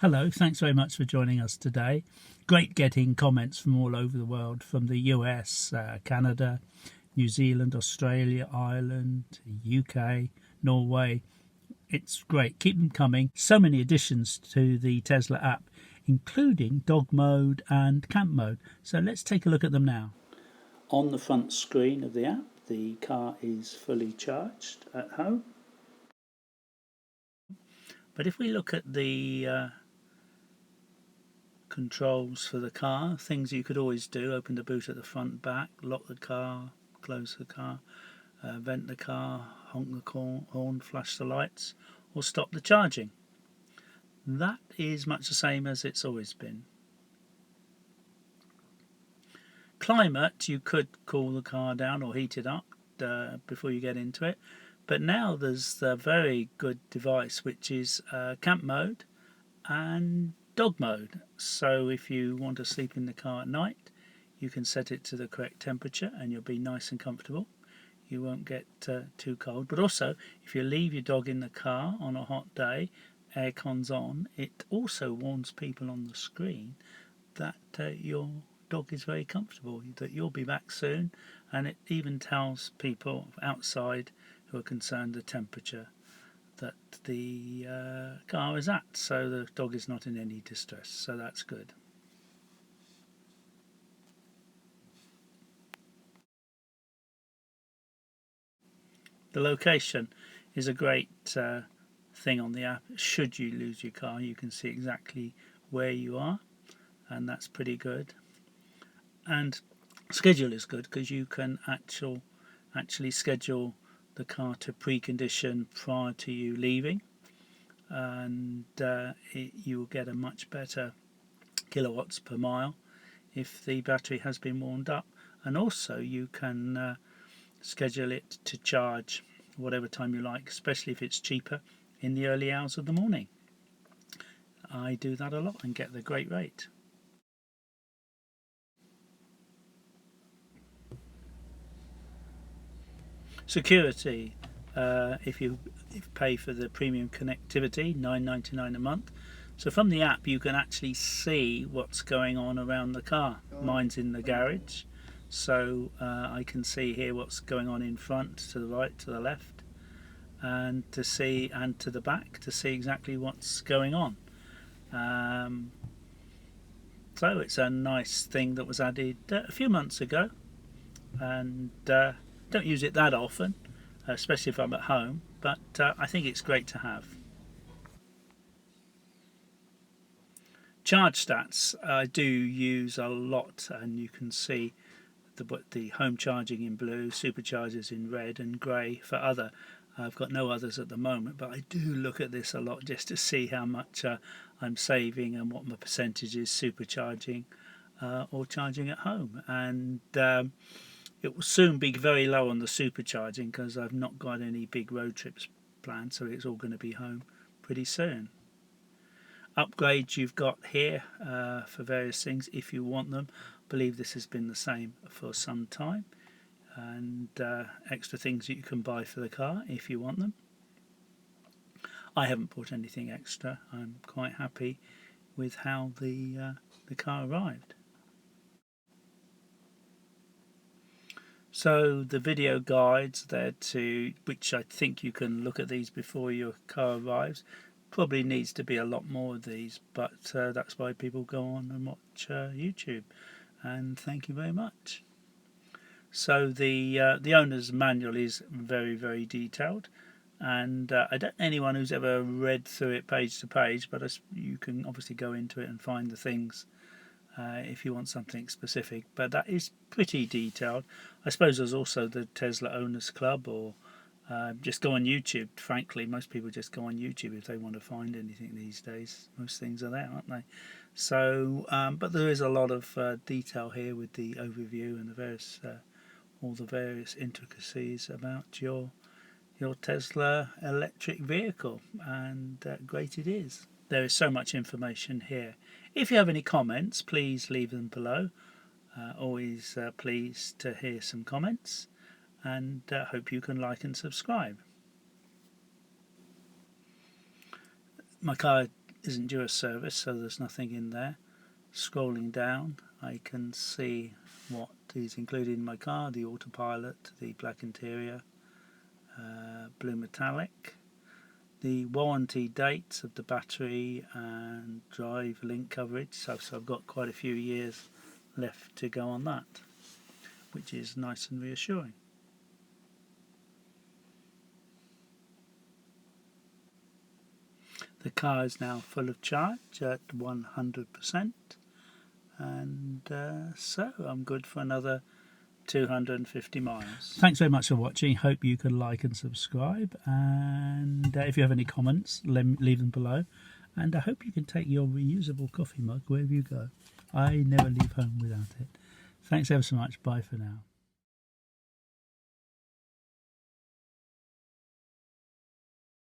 Hello, thanks very much for joining us today. Great getting comments from all over the world, from the US, Canada, New Zealand, Australia, Ireland, UK, Norway. It's great. Keep them coming. So many additions to the Tesla app, including dog mode and camp mode. So let's take a look at them now. On the front screen of the app, the car is fully charged at home. But if we look at the controls for the car, things you could always do: open the boot at the front, back, lock the car, close the car, vent the car, honk the horn, flash the lights, or stop the charging. That is much the same as it's always been. Climate, you could cool the car down or heat it up before you get into it, but now there's a very good device which is camp mode and dog mode. So if you want to sleep in the car at night, you can set it to the correct temperature and you'll be nice and comfortable. You won't get too cold. But also, if you leave your dog in the car on a hot day, aircon's on, it also warns people on the screen that your dog is very comfortable, that you'll be back soon, and it even tells people outside who are concerned the temperature that the car is at, so the dog is not in any distress, so that's good. The location is a great thing on the app. Should you lose your car, you can see exactly where you are, and that's pretty good. And schedule is good because you can actually schedule the car to precondition prior to you leaving, and you will get a much better kilowatts per mile if the battery has been warmed up. And also you can schedule it to charge whatever time you like, especially if it's cheaper in the early hours of the morning. I do that a lot and get the great rate. Security, if you pay for the premium connectivity, $9.99 a month. So from the app you can actually see what's going on around the car. Mine's in the garage, so I can see here what's going on in front, to the right, to the left, and to the back, to see exactly what's going on. So it's a nice thing that was added a few months ago, and don't use it that often, especially if I'm at home, but I think it's great to have. Charge stats I do use a lot, and you can see the home charging in blue, superchargers in red and grey for other. I've got no others at the moment, but I do look at this a lot just to see how much I'm saving and what my percentage is supercharging or charging at home. And it will soon be very low on the supercharging because I've not got any big road trips planned, so it's all going to be home pretty soon. Upgrades you've got here for various things if you want them. I believe this has been the same for some time, and extra things that you can buy for the car if you want them. I haven't bought anything extra. I'm quite happy with how the car arrived. So the video guides there, to which I think you can look at these before your car arrives. Probably needs to be a lot more of these, but that's why people go on and watch YouTube, and thank you very much. So the owner's manual is very, very detailed, and I don't know anyone who's ever read through it page to page, but you can obviously go into it and find the things if you want something specific, but that is pretty detailed. I suppose there's also the Tesla Owners Club, or just go on YouTube. Frankly, most people just go on YouTube if they want to find anything these days. Most things are there, aren't they? So, but there is a lot of detail here with the overview and the various all the various intricacies about your Tesla electric vehicle, and great it is. There is so much information here. If you have any comments, please leave them below. Always pleased to hear some comments, and hope you can like and subscribe. My car isn't due a service, so there's nothing in there. Scrolling down, I can see what is included in my car: the autopilot, the black interior, blue metallic, the warranty dates of the battery and drive link coverage. So I've got quite a few years left to go on that, which is nice and reassuring. The car is now full of charge at 100%, and so I'm good for another 250 miles. Thanks very much for watching. Hope you can like and subscribe, and if you have any comments, leave them below, and I hope you can take your reusable coffee mug wherever you go. I never leave home without it. Thanks ever so much. Bye for now.